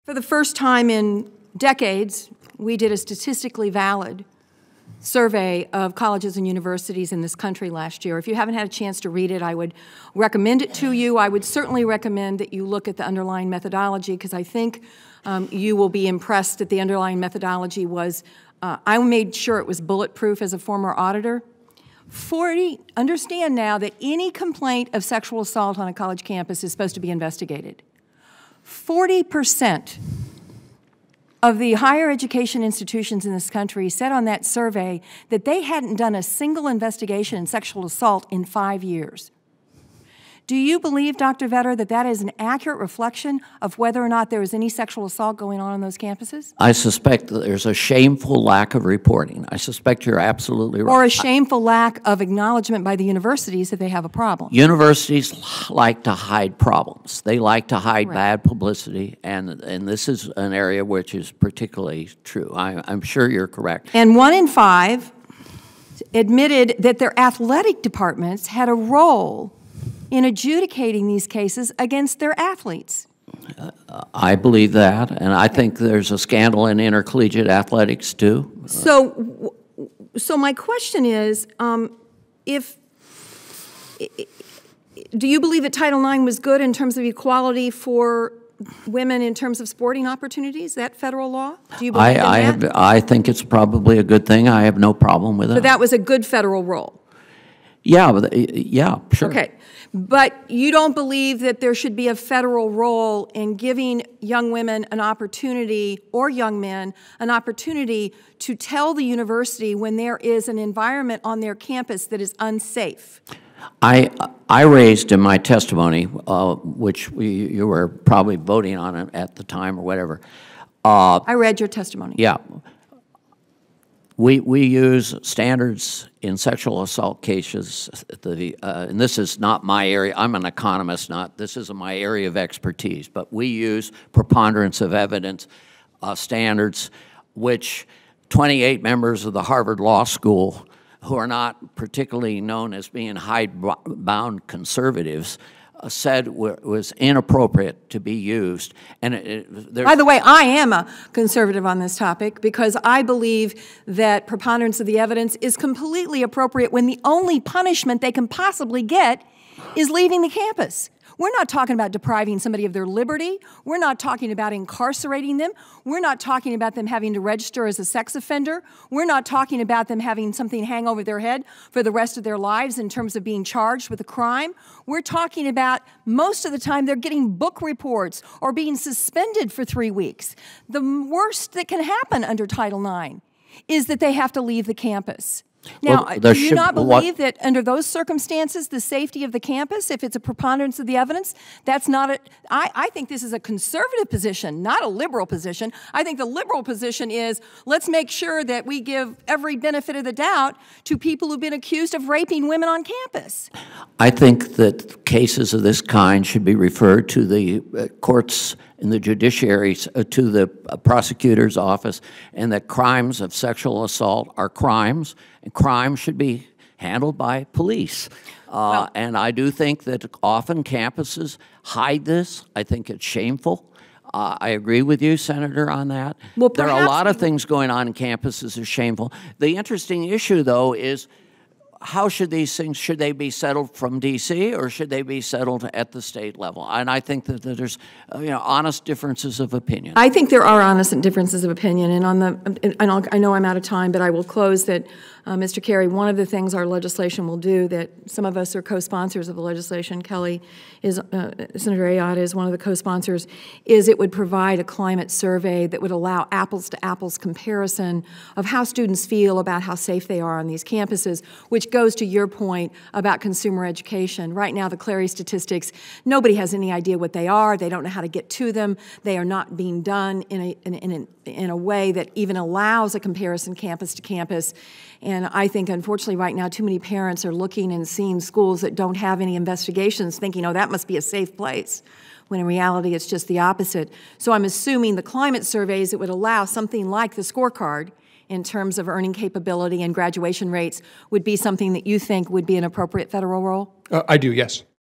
For the first time in decades, we did a statistically valid survey of colleges and universities in this country last year. If you haven't had a chance to read it, I would recommend it to you. I would certainly recommend that you look at the underlying methodology, because I think you will be impressed that the underlying methodology was, I made sure it was bulletproof as a former auditor. Understand now that any complaint of sexual assault on a college campus is supposed to be investigated. 40% of the higher education institutions in this country said on that survey that they hadn't done a single investigation in sexual assault in 5 years. Do you believe, Dr. Vetter, that that is an accurate reflection of whether or not there is any sexual assault going on those campuses? I suspect that there's a shameful lack of reporting. I suspect you're absolutely right. Or a shameful lack of acknowledgement by the universities that they have a problem. Universities like to hide problems. They like to hide bad publicity, and this is an area which is particularly true. I'm sure you're correct. And 1 in 5 admitted that their athletic departments had a role in adjudicating these cases against their athletes. I believe that, and I think there's a scandal in intercollegiate athletics too. So my question is, do you believe that Title IX was good in terms of equality for women in terms of sporting opportunities, that federal law? Do you believe in that? I think it's probably a good thing. I have no problem with it. So that was a good federal role? Yeah, yeah, sure. Okay. But you don't believe that there should be a federal role in giving young women an opportunity, or young men, an opportunity to tell the university when there is an environment on their campus that is unsafe? I raised in my testimony, which you were probably voting on it at the time or whatever. I read your testimony. Yeah. We use standards in sexual assault cases, and this is not my area. I'm an economist, this isn't my area of expertise, but we use preponderance of evidence standards, which 28 members of the Harvard Law School, who are not particularly known as being hidebound conservatives, said was inappropriate to be used. And by the way, I am a conservative on this topic, because I believe that preponderance of the evidence is completely appropriate when the only punishment they can possibly get is leaving the campus. We're not talking about depriving somebody of their liberty. We're not talking about incarcerating them. We're not talking about them having to register as a sex offender. We're not talking about them having something hang over their head for the rest of their lives in terms of being charged with a crime. We're talking about, most of the time, they're getting book reports or being suspended for 3 weeks. The worst that can happen under Title IX is that they have to leave the campus. Now, do you not believe that under those circumstances, the safety of the campus, if it's a preponderance of the evidence, that's not a, I think this is a conservative position, not a liberal position. I think the liberal position is, let's make sure that we give every benefit of the doubt to people who've been accused of raping women on campus. I think that cases of this kind should be referred to the courts in the judiciary, to the prosecutor's office, and that crimes of sexual assault are crimes, and crimes should be handled by police. And I do think that often campuses hide this. I think it's shameful. I agree with you, Senator, on that. Well, there are a lot of things going on in campuses that are shameful. The interesting issue, though, is how should these things, should they be settled from D.C. or should they be settled at the state level? And I think that there's, honest differences of opinion. I think there are honest differences of opinion, and I know I'm out of time, but I will close that, Mr. Kerry, one of the things our legislation will do, that some of us are co-sponsors of the legislation, Kelly is, Senator Ayotte is one of the co-sponsors, is it would provide a climate survey that would allow apples-to-apples comparison of how students feel about how safe they are on these campuses, which goes to your point about consumer education. Right now, the Clary statistics, nobody has any idea what they are. They don't know how to get to them. They are not being done in a way that even allows a comparison campus to campus. And I think, unfortunately, right now, too many parents are looking and seeing schools that don't have any investigations, thinking, oh, that must be a safe place, when in reality it's just the opposite. So I'm assuming the climate surveys that would allow something like the scorecard in terms of earning capability and graduation rates would be something that you think would be an appropriate federal role? I do, yes.